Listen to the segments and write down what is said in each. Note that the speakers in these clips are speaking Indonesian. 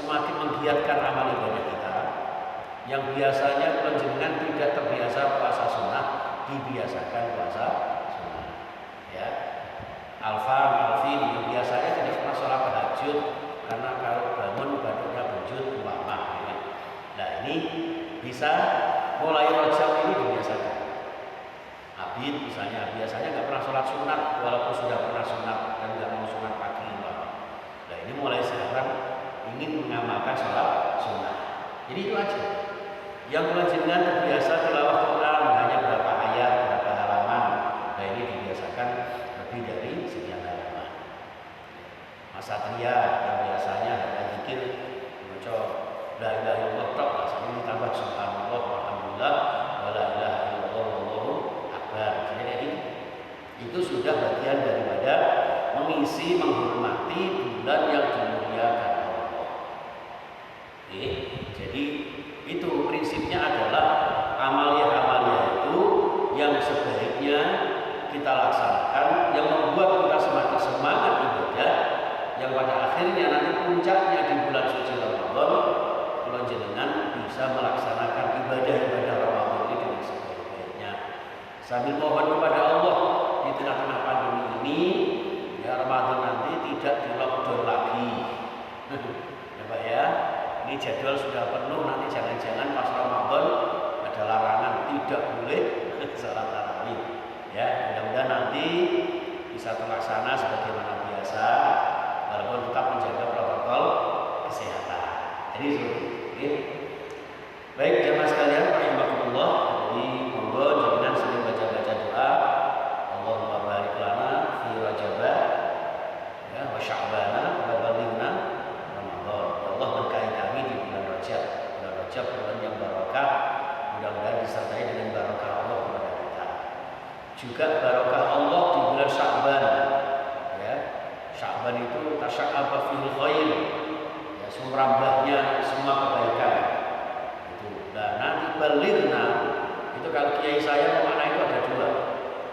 semakin menggiatkan amal ibadah kita. Yang biasanya panjenengan tidak terbiasa puasa sunnah, dibiasakan puasa sunnah. Ya, Alfin yang biasanya tidak pernah sholat tahajud karena kalau bangun badannya bujut ulama. Ya. Nah ini bisa mulai Rajab ini dibiasakan. Abid misalnya biasanya nggak pernah sholat sunat walaupun sudah pernah sunat dan nggak mau sunat pagi. Nah ini mulai sekarang ingin mengamalkan sholat sunat. Jadi itu aja. Yang panjenengan terbiasa tilawah Quran hanya berapa ayat, berapa halaman. Nah ini dibiasakan lebih dari sekian halaman. Mas Satria yang biasanya hanya zikir baca la ilaha illallah tok, rasanya ditambah subhanallah walhamdulillah wala ilaha illallah wallahu akbar. Jadi itu sudah bagian daripada mengisi, menghormati bulan yang dimuliakan Allah. Jadi itu prinsipnya adalah amalia-amalia itu yang sebaiknya kita laksanakan, yang membuat kita semakin semangat ibadah, yang pada akhirnya nanti puncaknya di bulan suci Ramadan, bulan jenengan bisa melaksanakan ibadah-ibadah Ramadan ini dengan sebaik-baiknya. Sambil mohon kepada Allah di tengah-tengah pandemi ini, ya Ramadan nanti tidak di lockdown lagi. Ya Pak ya. Ini jadwal sudah penuh, nanti jangan-jangan pas Ramadan ada larangan tidak boleh salat tarawih. Ya, mudah-mudahan nanti bisa terlaksana sebagaimana biasa, walaupun tetap menjaga protokol kesehatan. Jadi seperti itu. Baik jemaah sekalian, rahimakumullah. Jadi monggo jangan sering baca-baca doa. Allahumma barik lana fi Rajab ya wa Sya'ban wa balighna Ramadan. Allah berkahi kami di bulan Rajab. Bulan Rajab bulan yang barokah. Mudah-mudahan disertai dengan barokah Allah kepada kita. Juga barokah Allah di bulan Sya'ban. Ya. Sya'ban itu tasya'aba fil khair. Ya, sumrambahnya semua kebaikan. Itu. Nah, nanti balighna itu kalau kiai saya memaknai itu ada dua.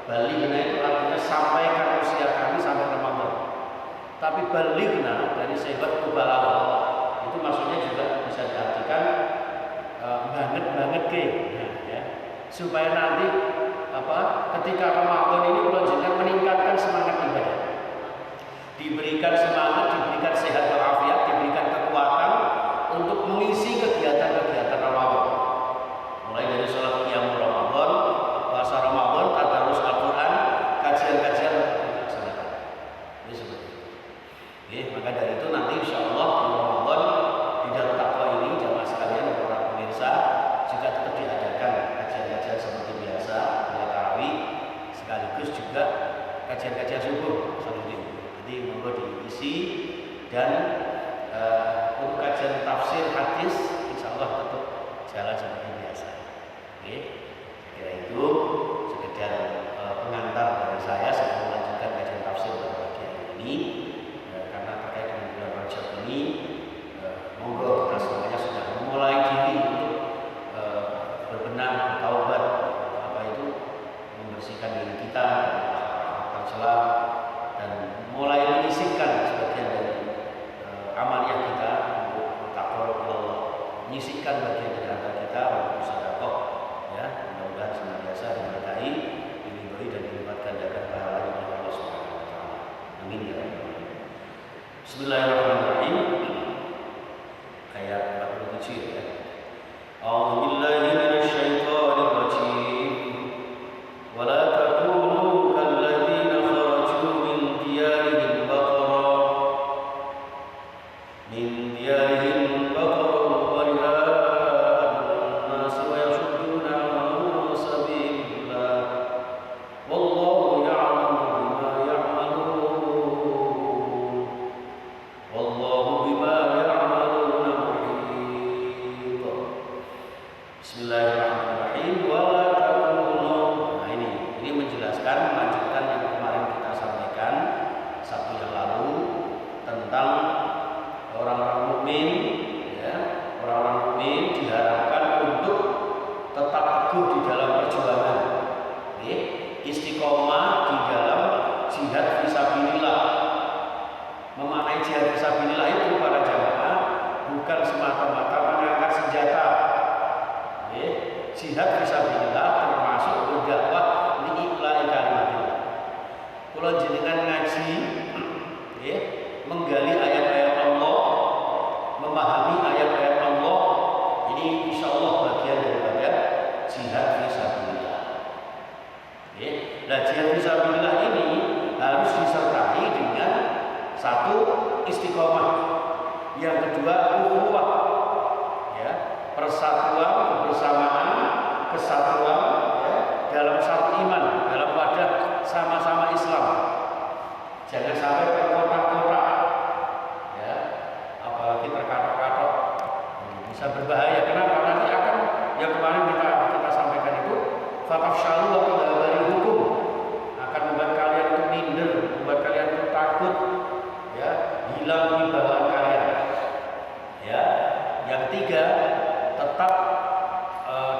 Balighna itu artinya sampaikan usia kami sampai Ramadan. Tapi balighna dari sifat mubalaghah itu maksudnya juga bisa diartikan banget ke, ya. Supaya nanti ketika Ramadan ini bulan jenengan meningkatkan semangat ibadah, diberikan semangat, diberikan sehat walafiat, diberikan kekuatan untuk mengisi kegiatan-kegiatan Ramadan, mulai dari sholat qiyamul Ramadan, puasa Ramadan, tadarus Al-Quran, kajian-kajian dilaksanakan. Ini seperti itu. Oke, maka dari itu nanti insya Allah di Ramadan di Darut Taqwa ini jamaah sekalian para pemirsa juga tetap diadakan kajian-kajian seperti biasa, salat tarawih, sekaligus juga kajian-kajian subuh seperti itu. Jadi monggo diisi dan untuk kajian tafsir hadis insya Allah tetap jalan seperti biasa. Oke, kira itu sekedar pengantar dari saya sebelum melanjutkan kajian tafsir pada pagi hari ini. Karena terkait dengan bulan Rajab ini, monggo kita semuanya sudah memulai diri untuk berbenah, bertaubat, membersihkan diri kita dari tercela dan mulai menyisihkan sebagian dari amaliyah kita untuk bertakwa kepada Allah, menyisihkan bagian dari harta kita untuk sedekah, ya. Mudah-mudahan senantiasa diberkahi, diridhoi dan dilipat gandakan pahalanya oleh Allah Subhanahu wa taala. Amin ya rabbal alamin. Bismillahirrahmanirrahim. Ayat 47 ya. A'udzubillahi minasyaitonir rajim. Wala takunu kalladzina kharaju min diyarihim baqara wa ria'an nas wa yasudduna an sabilillah. Wallahu ya'lamu bima ya'malun. Wallahu bima ya'maluna muhit. Bismillahirrahmanirrahim. Wala takunu. Nah ini menjelaskan, melanjutkan yang kemarin kita sampaikan Sabtu yang lalu tentang orang-orang mukmin, ya. Orang-orang mukmin diharapkan untuk tetap teguh di dalam perjuangan, istiqomah di dalam jihad fisabilillah. Memaknai jihad fisabilillah itu para jamaah Yang kedua ukhuwah, ya, persatuan, kebersamaan, kesatuan, ya, dalam satu iman, dalam wadah sama-sama Islam. Jangan sampai berkotak-kotak, ya, apalagi terkatok-katok, bisa berbahaya. Kenapa? Nanti akan yang kemarin kita sampaikan itu, fatafshalu wa tadhabari hukum, akan membuat kalian itu minder, membuat kalian itu takut, ya, hilang wibawaan kalian. Ya, yang ketiga, tetap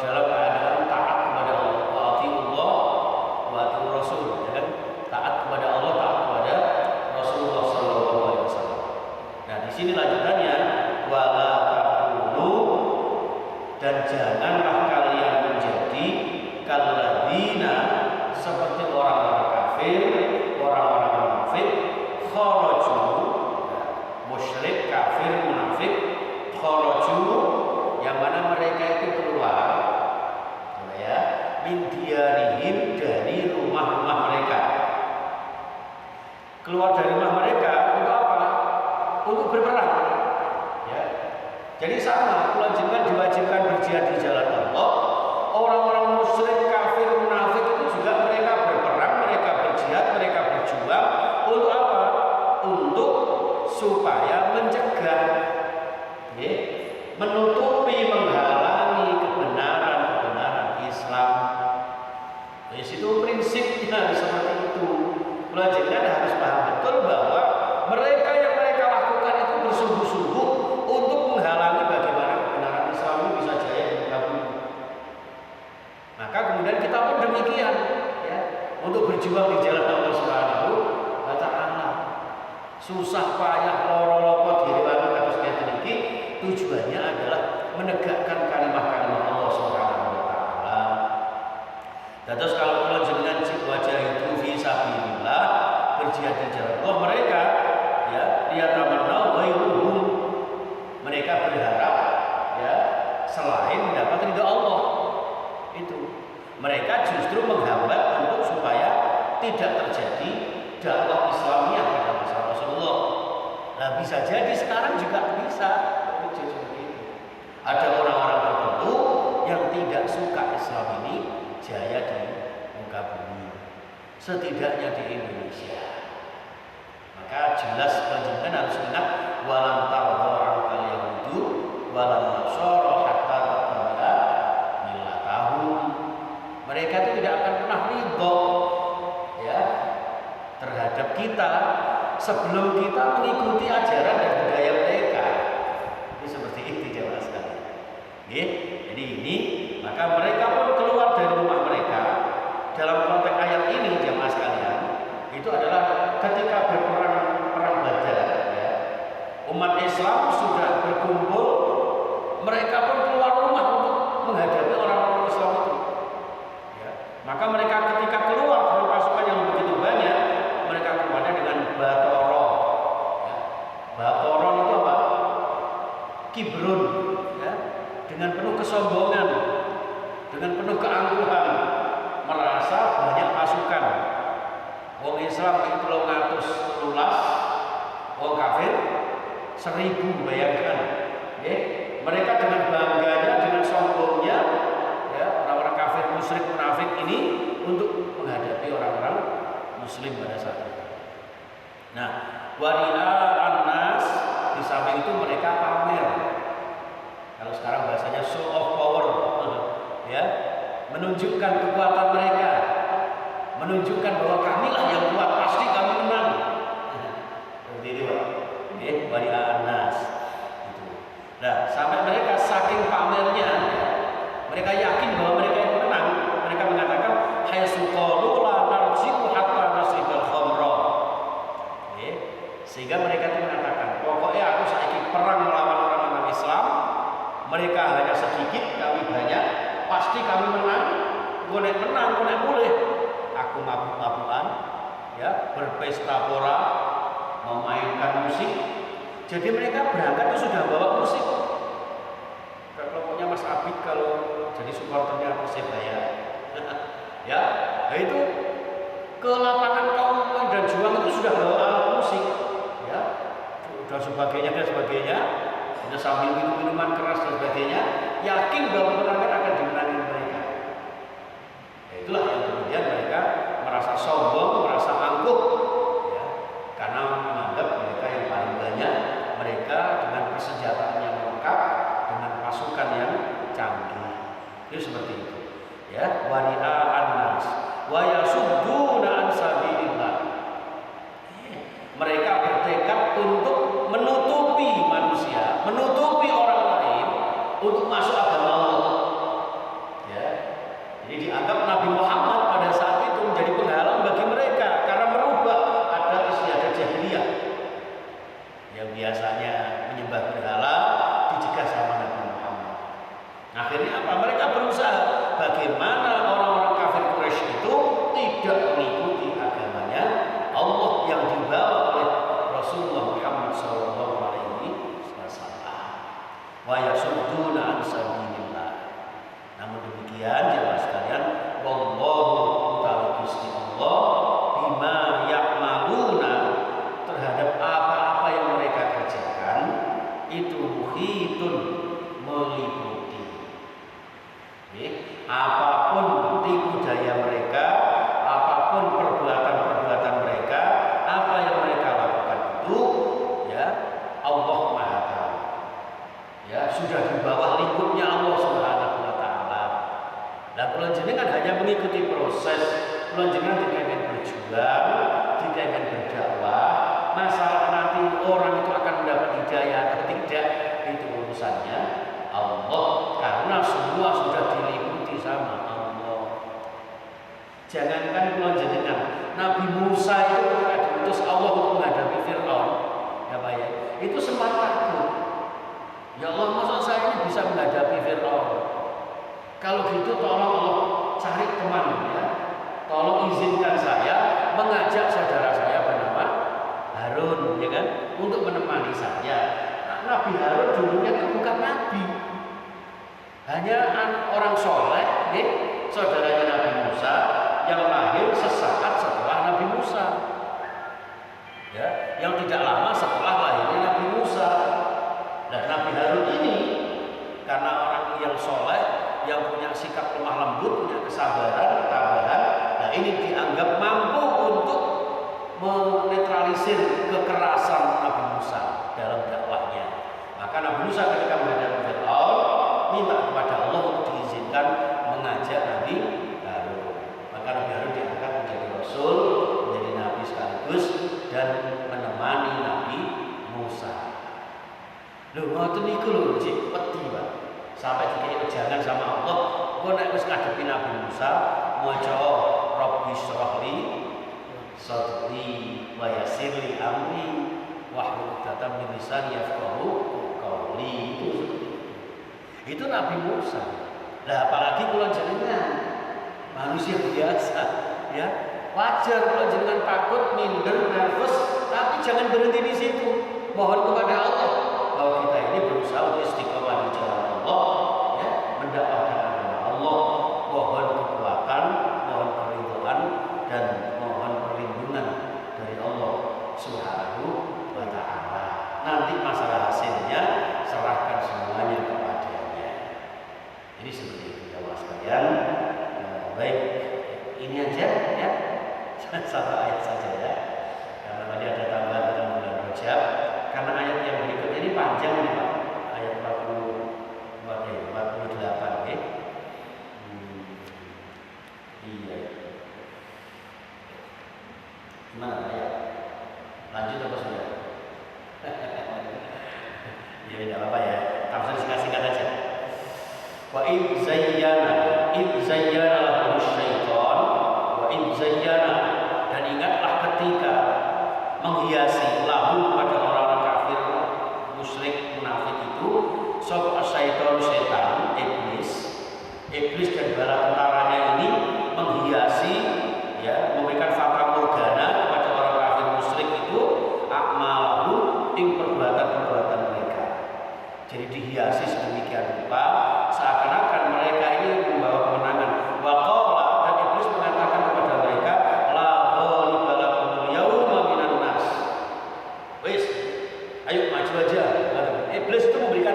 dalam keadaan taat kepada Allah, wa atiullah wa atiur rasul, ya kan? Taat kepada Allah, taat kepada Rasulullah sallallahu alaihi wasallam. Nah, di sini lanjutannya, wala takunu, dan janganlah kalian menjadi kalladzina, seperti orang-orang kafir, orang-orang munafik, kharaju, musyrik, kafir, munafik, kharaju, yang mana mereka itu keluar, ya, min diyarihim, dari rumah-rumah mereka. Keluar dari rumah mereka untuk apa? Untuk berperang. Ya. Jadi sama, kalau jenengan diwajibkan berjihad di jalan Allah, orang-orang musyrik, kafir, munafik itu juga mereka berperang, mereka berjihad, mereka berjuang untuk apa? Untuk supaya mencegah, ya, menutupi, menghalangi kebenaran Islam. Di situ prinsipnya seperti itu. Pelajaran harus paham betul bahwa mereka yang mereka lakukan itu bersungguh-sungguh untuk menghalangi bagaimana kebenaran Islam itu bisa jaya di muka bumi. Maka kemudian kita pun demikian, ya, untuk berjuang di jalan Allah Subhanahu wa Ta'ala. Susah payah loro-loro diriwangi kados ngeten iki, tujuannya adalah menegakkan kalimat-kalimat Allah Subhanahu wa Ta'ala. Terus kalau jenengan wajah itu fi sabilillah, berjihad di jalan Allah, mereka, ya, liyatamannau ghairuhum, mereka berharap, ya, selain mendapat ridha Allah. Itu mereka justru menghambat untuk supaya tidak terjadi dakwah Islamiyah pada masa Rasulullah. Nah, bisa jadi sekarang juga bisa seperti itu. Ada orang-orang tertentu yang tidak suka Islam ini jaya di muka bumi, setidaknya di Indonesia. Maka jelas penjelasan harus ingat, walam tarda anka yahudu walam nasara hatta tattabi'a millatahum. Mereka itu tidak akan pernah ridho, ya, terhadap kita sebelum kita mengikuti ajaran dan budaya mereka. Ini seperti itu jemaah sekalian. Jadi ini, maka mereka pun keluar dari rumah mereka. Dalam konteks ayat ini jemaah sekalian, itu adalah ketika perang Badar, ya, umat Islam sudah berkumpul, mereka pun keluar rumah untuk menghadapi orang-orang Islam itu. Ya. Maka mereka ketika keluar dengan pasukan yang begitu banyak, mereka keluarnya dengan batoron. Ya. Batoron itu apa? Kibrun, ya, dengan penuh kesombongan, dengan penuh keangkuhan, merasa banyak pasukan. Wong Islam itu 313, wong kafir 1000, bayangkan. Ya. Mereka dengan bangganya, dengan sombongnya, ya, orang-orang kafir, musyrik, munafik ini untuk menghadapi orang-orang Muslim pada saat itu. Nah, wari'a an-nas, di samping itu mereka pamer. Kalau sekarang bahasanya show of power, ya, menunjukkan kekuatan mereka, menunjukkan bahwa kamilah yang kuat, pasti kami menang. Seperti itu, wari'a an-nas. Gitu. Nah, sampai mereka saking pamernya, ya, mereka yakin bahwa mereka itu menang. Mereka mengatakan, haitsu qalu la narji'u hatta nasribal khamra. Sehingga mereka itu mengatakan, pokoknya aku saiki perang melawan orang-orang Islam. Mereka hanya sedikit, kami banyak, pasti kami menang. Gonek menang, gonek boleh. Aku mabuk-mabukan, ya, berpesta pora, memainkan musik. Jadi mereka berangkat itu sudah bawa musik. Kelompoknya Mas Abid kalau jadi supporternya Persebaya, ya, nah itu ke lapangan kaum dan juang itu sudah bawa alat musik, ya, dan sebagainya dan sebagainya. hanya sambil minum minuman keras dan sebagainya, yakin bahwa kemenangan akan dimenangkan mereka. Ya, itulah yang kemudian mereka merasa sombong, merasa angkuh, ya, karena menganggap mereka yang paling banyak, mereka dengan persenjataan yang lengkap, dengan pasukan yang canggih. Itu seperti itu. Ya, wari'a an-nas wa yasudduna an sabilillah. Mereka bertekad untuk menutupi manusia, menutupi orang lain untuk masuk agama Allah. Ya. Jadi dianggap Nabi Muhammad pada saat itu menjadi penghalang bagi mereka karena merubah adat istiadat jahiliyah yang biasanya menyembah berhala dicegah sama Nabi Muhammad. Akhirnya apa? Mereka berusaha bagaimana orang-orang kafir Quraisy itu tidak mengikuti agamanya Allah yang dibawa oleh Rasulullah Muhammad SAW. Wa yasudduna an sabilillah. Namun demikian jemaah sekalian, wallahu ta'ala Gusti Allah bima ya'maluna, terhadap apa-apa yang mereka kerjakan itu muhitun, meliputi. Apapun tipu daya mereka, apapun perbuatan-perbuatan mereka, apa yang mereka lakukan itu, ya Allah Maha Tahu. Ya, sudah di bawah lingkupnya Allah Subhanahu wa taala. Nah, kula jenengan hanya mengikuti proses, kula jenengan dikengken berjuang, dikengken berdakwah. Masalah nanti orang itu akan mendapat hidayah atau tidak, itu urusannya Allah, karena semua sudah diliputi sama Allah. Jangankan kula jenengan, Nabi Musa itu ketika diutus Allah untuk menghadapi Fir'aun, ya Pak ya, itu sempat takut. Ya Allah, masa saya ini bisa menghadapi Fir'aun? Kalau gitu tolong Allah cari teman, ya. Tolong izinkan saya mengajak saudara saya bernama Harun, ya kan, untuk menemani saya. Nah, Nabi Harun dulunya kan bukan nabi, hanya orang soleh, saudaranya Nabi Musa yang lahir sesaat setelah Nabi Musa, ya, yang tidak lama setelah lahirnya Nabi Musa. Dan Nabi Harun ini karena orang yang soleh, yang punya sikap lemah lembut, punya kesabaran, ketabahan, nah ini dianggap mampu untuk menetralisir kekerasan Nabi Musa dalam dakwahnya. Maka Nabi Musa ketika menghadapi Fir'aun minta kepada Allah untuk diizinkan mengajak Nabi Harun. Maka Nabi Harun diangkat menjadi Rasul, menjadi Nabi sekaligus, dan menemani Nabi Musa. Lho ngoten niku lho cek wedi Pak. Sampai dikei wejangan sama Allah, kok nek wis ngadepi Nabi Musa maca Rabbi shrahli sadri wa yassirli amri wahlul 'uqdatam min lisani yafqahu qawli. Itu Nabi Musa. Lah apalagi kula jenengan manusia biasa, ya. Wajar kula jenengan takut, minder, nervous, tapi jangan berhenti di situ. Mohon kepada Allah bahwa kita ini berusaha untuk istiqomah di jalan Allah, ya, mendapatkan agama Allah, mohon kekuatan, mohon keridhaan, dan mohon perlindungan dari Allah Subhanahu wa taala. Nanti masalah hasilnya serahkan semuanya kepadanya. Jadi seperti itu ya Mas sekalian. Baik, ini aja ya. Satu ayat saja ya. Karena tadi ada tambahan dalam bulan Rajab. Karena ayat yang berikut ini panjang nih Pak, ayat 48 ya. Iya. Gimana ya? Lanjut apa sudah? Ya tidak apa-apa ya. Tafsir singkat-singkat aja. Wa id zayyana lahum syaitan wa id zayyana, dan ingatlah ketika menghiasi lahum pada orang-orang kafir musyrik munafik itu sapa syaitan, setan, iblis dan bala tentaranya ini menghiasi, ya, memberikan fata morgana kepada orang kafir musyrik itu akmalahu ing perbuatan-perbuatan mereka. Jadi dihiasi sedemikian rupa seakan-akan mereka ini membawa kemenangan. Wa qala, dan iblis mengatakan kepada mereka, la ghaliba lakumul yawma minan nas. Wis, ayo maju aja. Iblis itu memberikan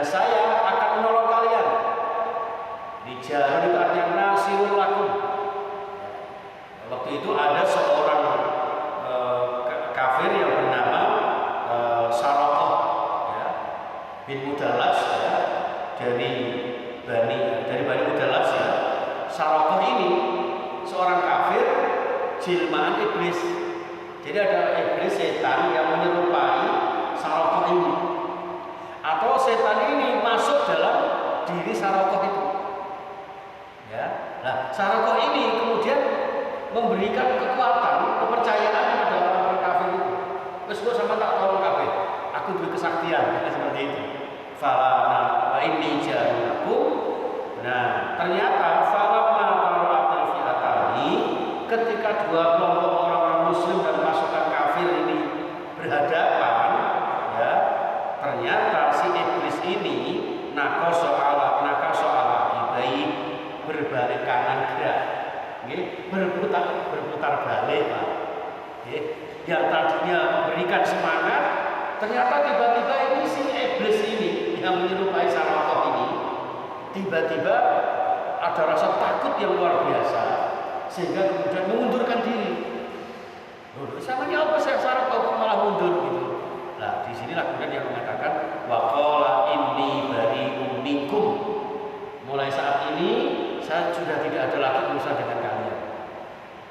dan saya akan menolong kalian. Jar itu artinya nasirul lakum. Waktu itu ada seorang kafir yang bernama Sarokoh ya, bin Mudallas ya, dari Bani Mudallas ya. Sarokoh ini seorang kafir jelmaan iblis. Jadi ada iblis setan yang menyerupai Sarokoh ini, atau setan ini masuk dalam diri Sarokoh itu. Ya, nah Sarokoh ini kemudian memberikan kekuatan, kepercayaan kepada orang kafir itu. Terus sama tak tolong kafir, aku beri kesaktian, seperti itu. Falana wa inni jarunakum. Nah, ternyata falamma tara'atil fi'atani, ketika dua kelompok orang-orang muslim dan pasukan kafir ini berhadapan, ya, ternyata si iblis ini nakaso ala ibai, berbalik kanan gerak, berputar balik, Pak. Yang tadinya memberikan semangat, ternyata tiba-tiba ini si iblis ini yang menyerupai Sarokoh ini, tiba-tiba ada rasa takut yang luar biasa, sehingga kemudian mengundurkan diri. Samanya apa sih Sarokoh malah mundur gitu? Nah, disinilah kemudian yang mengatakan waqala inni bari'um minkum. Mulai saat ini saya sudah tidak ada lagi urusan dengan kalian.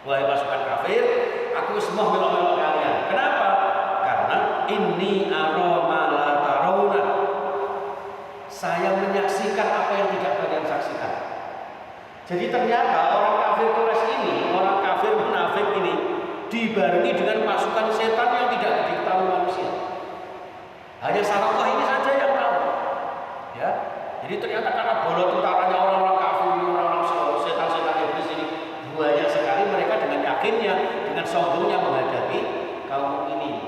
Wahai pasukan kafir, aku semua melok-melok kalian. Kenapa? Karena inni ara ma la tarawna. Saya menyaksikan apa yang tidak kalian saksikan. Jadi ternyata orang kafir Quraisy ini, orang kafir munafik ini dibarengi dengan pasukan setan yang tidak diketahui manusia. Hanya Sarokoh ini saja yang tahu. Ya. Jadi ternyata karena bola tentaranya orang-orang kafir, orang-orang setan-setan iblis ini banyak sekali, mereka dengan yakinnya, dengan sombongnya menghadapi kaum ini.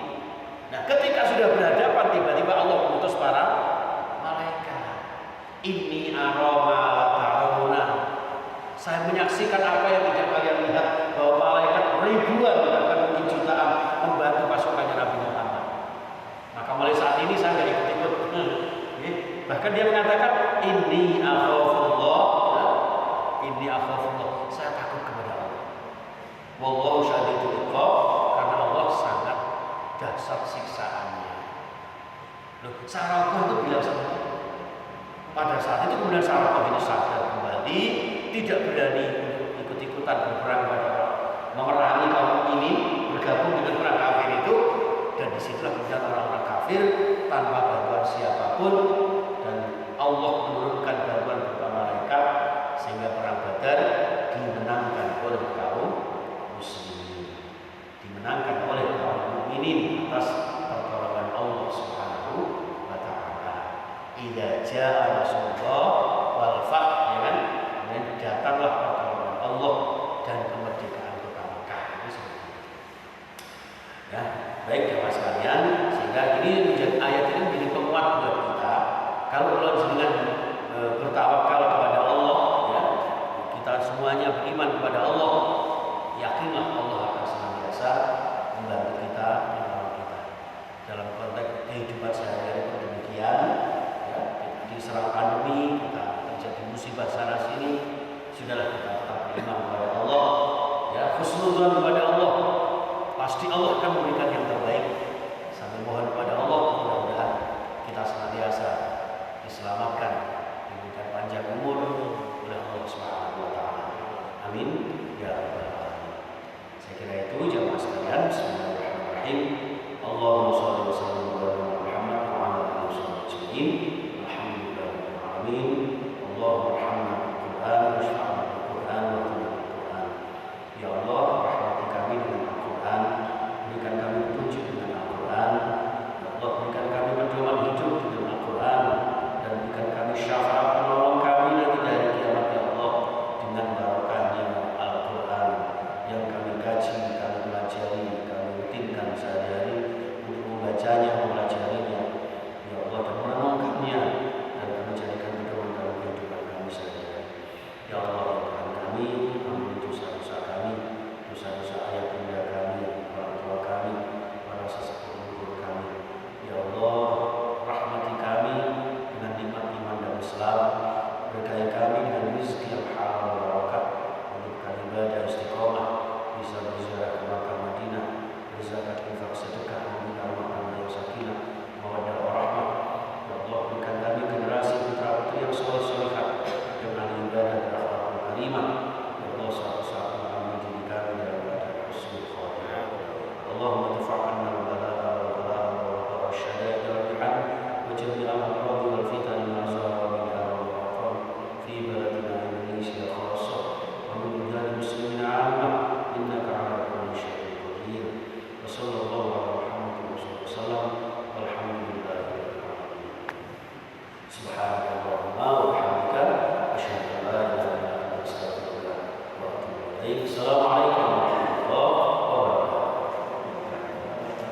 Nah, ketika sudah berhadapan, tiba-tiba Allah mengutus para malaikat. Inni aroma tarawna. Saya menyaksikan apa yang tidak kalian lihat, bahwa malaikat ribuan bahkan mungkin jutaan membantu pasukannya Nabi Muhammad. Maka mulai saat ini saya tidak ikut-ikut. Bahkan dia mengatakan inni akhafullah, ya. Inni akhafullah, saya takut kepada Allah. Wallahu syadidul iqab, karena Allah sangat dahsyat siksaannya. Loh, Sarokoh itu bilang seperti itu. Pada saat itu kemudian Sarokoh ini sadar kembali, tidak berani ikut-ikutan berperang pada memerangi kaum ini, bergabung dengan perang kafir itu, dan disitulah kemudian orang-orang kafir tanpa bantuan siapapun, dan Allah menurunkan bantuan berupa malaikat sehingga perang Badar dimenangkan oleh kaum muslimin, dimenangkan oleh kaum mukminin atas pertolongan Allah Subhanahu wa taala. Idza jaa Rasulullah wal fath, ya kan? Dan datanglah pertolongan Allah dan kemerdekaan kota Mekah. Ya, baik jemaah sekalian, sehingga ini menjadi ayat ini menjadi penguat buat kita. Kalau dengan bertawakal kepada Allah, ya, kita semuanya beriman kepada Allah, yakinlah Allah akan senantiasa membantu kita, menolong kita. Dalam konteks kehidupan sehari-hari pun demikian, ya, diserang pandemi, kita terjadi musibah sana sini, sudahlah kita tetap beriman kepada Allah, ya, husnudzon kepada Allah. Pasti Allah akan memberikan yang terbaik. Sambil mohon kepada Allah, mudah-mudahan kita senantiasa diselamatkan, diberikan panjang umur oleh Allah Subhanahu wa taala. Amin ya rabbal alamin. Saya kira itu jamaah sekalian. Bismillahirrahmanirrahim. Allahumma shalli wa sallim ala Muhammad wa ala alihi wasallam. Alhamdulillahirabbil alamin. Allahumma arhamna bil Qur'an wa shfa'na bil Qur'an wa bil Qur'an. Ya Allah, rahmati kami dengan Al-Qur'an, berikan kami petunjuk dengan Al-Qur'an. Ya Allah, berikan kami pedoman hidup dengan Al-Qur'an, dan berikan kami syafaat penolong kami nanti dari kiamat, ya Allah, dengan barokahnya Al-Quran yang kami kaji, kami pelajari, kami rutinkan sehari-hari untuk membacanya, mempelajarinya, ya Allah, dan merenungkannya, dan kami jadikan pedoman اللهم ادفع عنا البلاء والغلاء والوباء والشدائد والمحن وجميع الأمراض والفتن ما ظهر منها وما بطن في بلدنا إندونيسيا خاصة ومن بلاد المسلمين عامة إنك على كل شيء قدير وصلى الله على محمد وسلم والحمد لله رب العالمين.